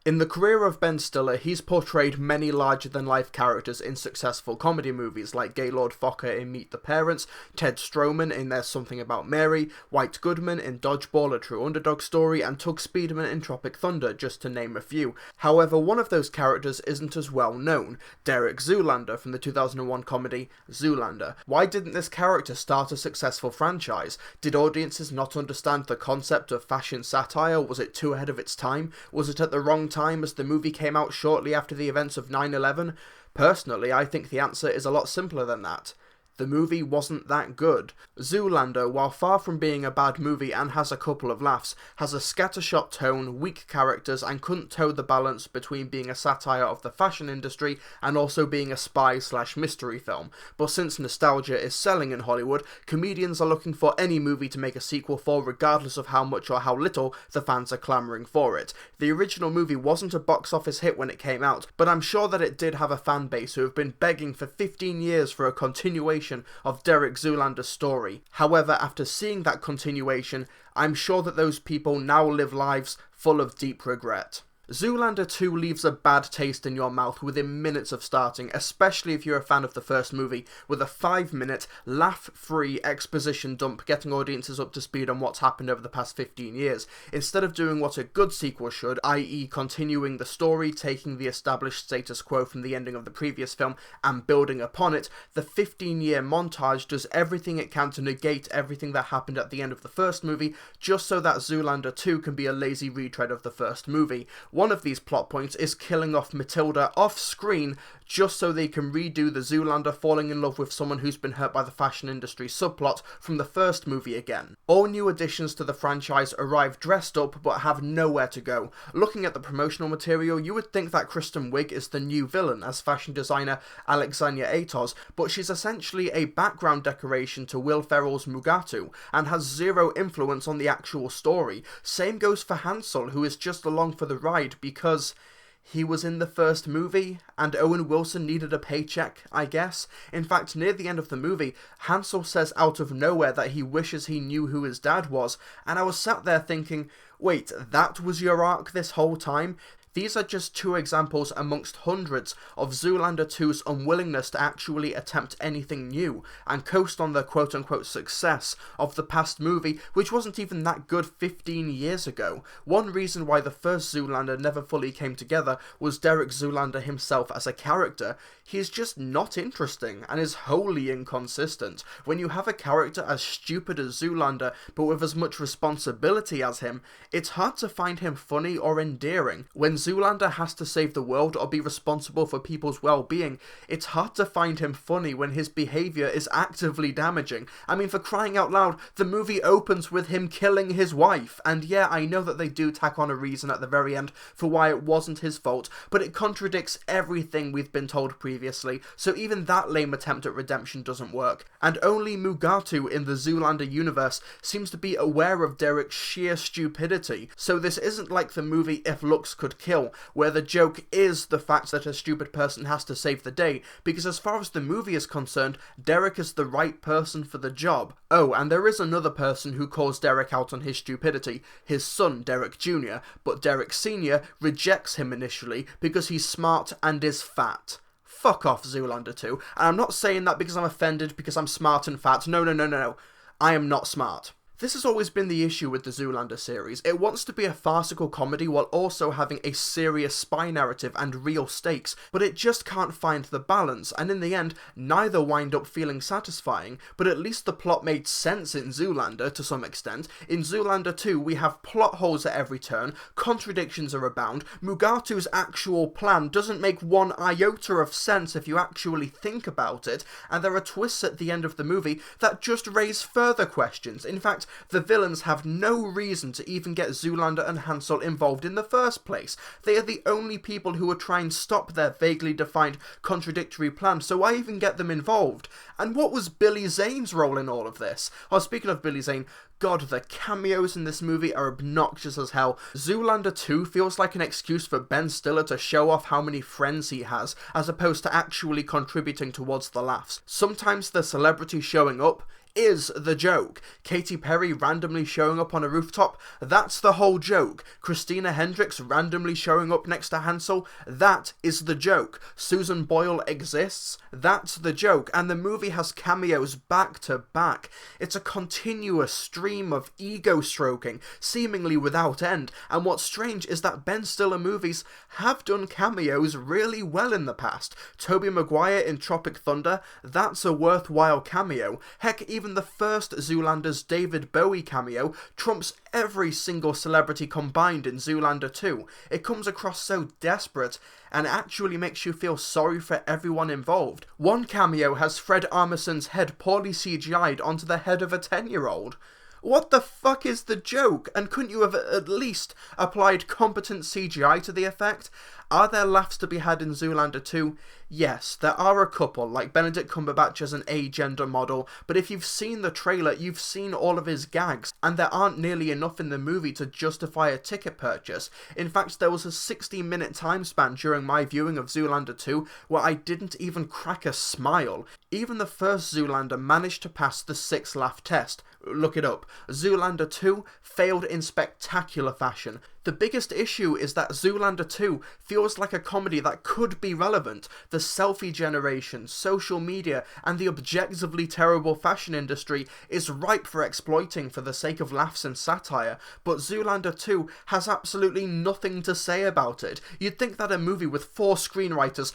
In the career of Ben Stiller, he's portrayed many larger-than-life characters in successful comedy movies like Gaylord Fokker in Meet the Parents, Ted Strowman in There's Something About Mary, White Goodman in Dodgeball, A True Underdog Story, and Tug Speedman in Tropic Thunder, just to name a few. However, one of those characters isn't as well known, Derek Zoolander from the 2001 comedy Zoolander. Why didn't this character start a successful franchise? Did audiences not understand the concept of fashion satire? Was it too ahead of its time? Was it at the wrong time as the movie came out shortly after the events of 9/11? Personally, I think the answer is a lot simpler than that. The movie wasn't that good. Zoolander, while far from being a bad movie and has a couple of laughs, has a scattershot tone, weak characters, and couldn't toe the balance between being a satire of the fashion industry and also being a spy/mystery film. But since nostalgia is selling in Hollywood, comedians are looking for any movie to make a sequel for, regardless of how much or how little the fans are clamouring for it. The original movie wasn't a box office hit when it came out, but I'm sure that it did have a fan base who have been begging for 15 years for a continuation of Derek Zoolander's story. However, after seeing that continuation, I'm sure that those people now live lives full of deep regret. Zoolander 2 leaves a bad taste in your mouth within minutes of starting, especially if you're a fan of the first movie, with a 5-minute, laugh-free exposition dump getting audiences up to speed on what's happened over the past 15 years, instead of doing what a good sequel should, i.e. continuing the story, taking the established status quo from the ending of the previous film, and building upon it. The 15-year montage does everything it can to negate everything that happened at the end of the first movie, just so that Zoolander 2 can be a lazy retread of the first movie. One of these plot points is killing off Matilda off-screen just so they can redo the Zoolander falling in love with someone who's been hurt by the fashion industry subplot from the first movie again. All new additions to the franchise arrive dressed up but have nowhere to go. Looking at the promotional material, you would think that Kristen Wiig is the new villain as fashion designer Alexandria Atos, but she's essentially a background decoration to Will Ferrell's Mugatu and has zero influence on the actual story. Same goes for Hansel, who is just along for the ride because he was in the first movie, and Owen Wilson needed a paycheck, I guess. In fact, near the end of the movie, Hansel says out of nowhere that he wishes he knew who his dad was, and I was sat there thinking, wait, that was your arc this whole time? These are just two examples amongst hundreds of Zoolander 2's unwillingness to actually attempt anything new and coast on the quote-unquote success of the past movie, which wasn't even that good 15 years ago. One reason why the first Zoolander never fully came together was Derek Zoolander himself as a character. He is just not interesting and is wholly inconsistent. When you have a character as stupid as Zoolander but with as much responsibility as him, it's hard to find him funny or endearing. When Zoolander has to save the world or be responsible for people's well-being, it's hard to find him funny when his behaviour is actively damaging. I mean, for crying out loud, the movie opens with him killing his wife, and yeah, I know that they do tack on a reason at the very end for why it wasn't his fault, but it contradicts everything we've been told previously, so even that lame attempt at redemption doesn't work. And only Mugatu in the Zoolander universe seems to be aware of Derek's sheer stupidity, so this isn't like the movie If Looks Could Kill, where the joke is the fact that a stupid person has to save the day, because as far as the movie is concerned, Derek is the right person for the job. Oh, and there is another person who calls Derek out on his stupidity, his son, Derek Jr., but Derek Sr. rejects him initially because he's smart and is fat. Fuck off, Zoolander 2. And I'm not saying that because I'm offended because I'm smart and fat. No. I am not smart. This has always been the issue with the Zoolander series. It wants to be a farcical comedy while also having a serious spy narrative and real stakes, but it just can't find the balance, and in the end, neither wind up feeling satisfying, but at least the plot made sense in Zoolander to some extent. In Zoolander 2, we have plot holes at every turn, contradictions are abound, Mugatu's actual plan doesn't make one iota of sense if you actually think about it, and there are twists at the end of the movie that just raise further questions. In fact, the villains have no reason to even get Zoolander and Hansel involved in the first place. They are the only people who are trying to stop their vaguely defined contradictory plan, so why even get them involved? And what was Billy Zane's role in all of this? Oh, speaking of Billy Zane, God, the cameos in this movie are obnoxious as hell. Zoolander 2 feels like an excuse for Ben Stiller to show off how many friends he has, as opposed to actually contributing towards the laughs. Sometimes the celebrity showing up is the joke. Katy Perry randomly showing up on a rooftop, that's the whole joke. Christina Hendricks randomly showing up next to Hansel, that is the joke. Susan Boyle exists, that's the joke. And the movie has cameos back to back. It's a continuous stream of ego stroking, seemingly without end. And what's strange is that Ben Stiller movies have done cameos really well in the past. Tobey Maguire in Tropic Thunder, that's a worthwhile cameo. Heck, even the first Zoolander's David Bowie cameo trumps every single celebrity combined in Zoolander 2. It comes across so desperate and actually makes you feel sorry for everyone involved. One cameo has Fred Armisen's head poorly CGI'd onto the head of a 10-year-old. What the fuck is the joke? And couldn't you have at least applied competent CGI to the effect? Are there laughs to be had in Zoolander 2? Yes, there are a couple, like Benedict Cumberbatch as an agender model, but if you've seen the trailer, you've seen all of his gags, and there aren't nearly enough in the movie to justify a ticket purchase. In fact, there was a 60-minute time span during my viewing of Zoolander 2 where I didn't even crack a smile. Even the first Zoolander managed to pass the 6-laugh test. Look it up. Zoolander 2 failed in spectacular fashion. The biggest issue is that Zoolander 2 feels like a comedy that could be relevant. The selfie generation, social media, and the objectively terrible fashion industry is ripe for exploiting for the sake of laughs and satire, but Zoolander 2 has absolutely nothing to say about it. You'd think that a movie with 4 screenwriters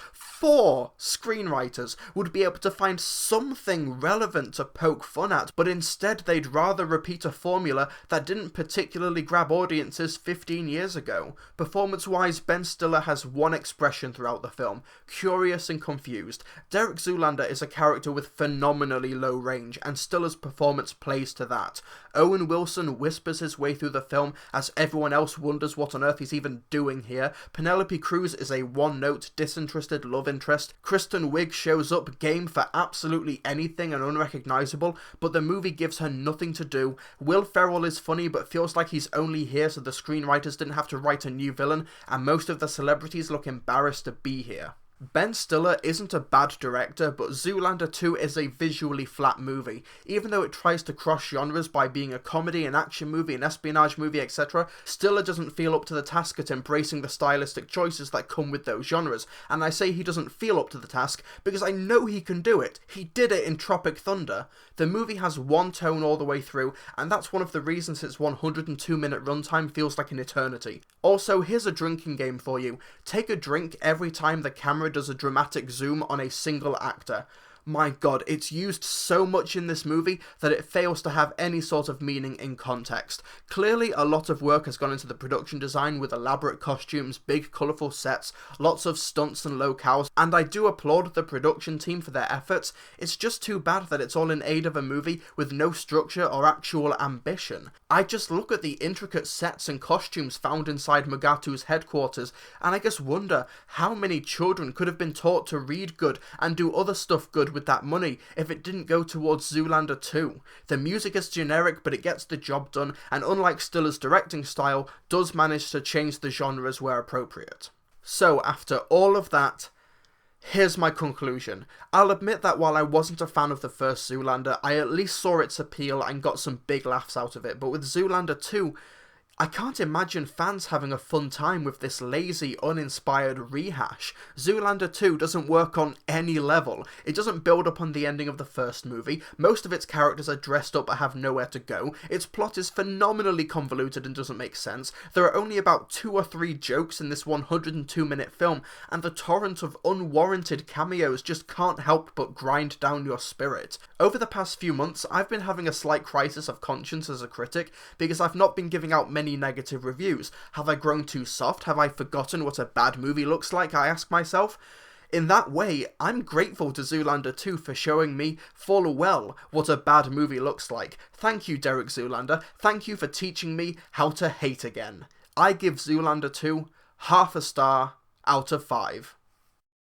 would be able to find something relevant to poke fun at, but instead they'd rather repeat a formula that didn't particularly grab audiences 15 years ago. Performance-wise, Ben Stiller has one expression throughout the film: curious and confused. Derek Zoolander is a character with phenomenally low range, and Stiller's performance plays to that. Owen Wilson whispers his way through the film as everyone else wonders what on earth he's even doing here. Penelope Cruz is a one-note, disinterested love interest. Kristen Wiig shows up game for absolutely anything and unrecognisable, but the movie gives her nothing to do. Will Ferrell is funny but feels like he's only here so the screenwriters didn't have to write a new villain, and most of the celebrities look embarrassed to be here. Ben Stiller isn't a bad director, but Zoolander 2 is a visually flat movie. Even though it tries to cross genres by being a comedy, an action movie, an espionage movie, etc., Stiller doesn't feel up to the task at embracing the stylistic choices that come with those genres. And I say he doesn't feel up to the task because I know he can do it. He did it in Tropic Thunder. The movie has one tone all the way through, and that's one of the reasons its 102-minute runtime feels like an eternity. Also, here's a drinking game for you. Take a drink every time the camera does a dramatic zoom on a single actor. My god, it's used so much in this movie that it fails to have any sort of meaning in context. Clearly, a lot of work has gone into the production design with elaborate costumes, big colourful sets, lots of stunts and locales, and I do applaud the production team for their efforts. It's just too bad that it's all in aid of a movie with no structure or actual ambition. I just look at the intricate sets and costumes found inside Mugatu's headquarters, and I just wonder how many children could have been taught to read good and do other stuff good with that money if it didn't go towards Zoolander 2. The music is generic, but it gets the job done, and unlike Stiller's directing style, does manage to change the genres where appropriate. So, after all of that, here's my conclusion. I'll admit that while I wasn't a fan of the first Zoolander, I at least saw its appeal and got some big laughs out of it, but with Zoolander 2, I can't imagine fans having a fun time with this lazy, uninspired rehash. Zoolander 2 doesn't work on any level. It doesn't build up on the ending of the first movie. Most of its characters are dressed up but have nowhere to go. Its plot is phenomenally convoluted and doesn't make sense. There are only about 2 or 3 jokes in this 102-minute film, and the torrent of unwarranted cameos just can't help but grind down your spirit. Over the past few months, I've been having a slight crisis of conscience as a critic, because I've not been giving out many negative reviews. Have I grown too soft? Have I forgotten what a bad movie looks like? I ask myself. In that way, I'm grateful to Zoolander 2 for showing me full well what a bad movie looks like. Thank you, Derek Zoolander. Thank you for teaching me how to hate again. I give Zoolander 2 half a star out of 5.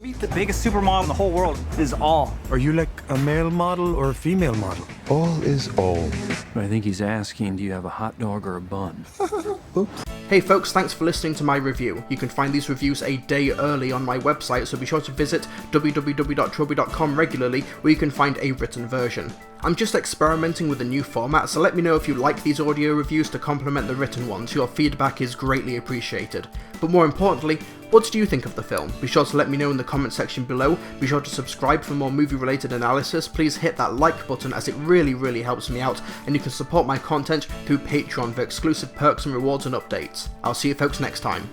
Meet the biggest supermodel in the whole world. Is all. Are you like a male model or a female model? All is all. I think he's asking, do you have a hot dog or a bun? Oops. Hey folks, thanks for listening to my review. You can find these reviews a day early on my website, so be sure to visit www.trilbee.com regularly where you can find a written version. I'm just experimenting with a new format, so let me know if you like these audio reviews to complement the written ones. Your feedback is greatly appreciated. But more importantly, what do you think of the film? Be sure to let me know in the comment section below. Be sure to subscribe for more movie related analysis. Please hit that like button as it really helps me out, and you can support my content through Patreon for exclusive perks and rewards and updates. I'll see you folks next time.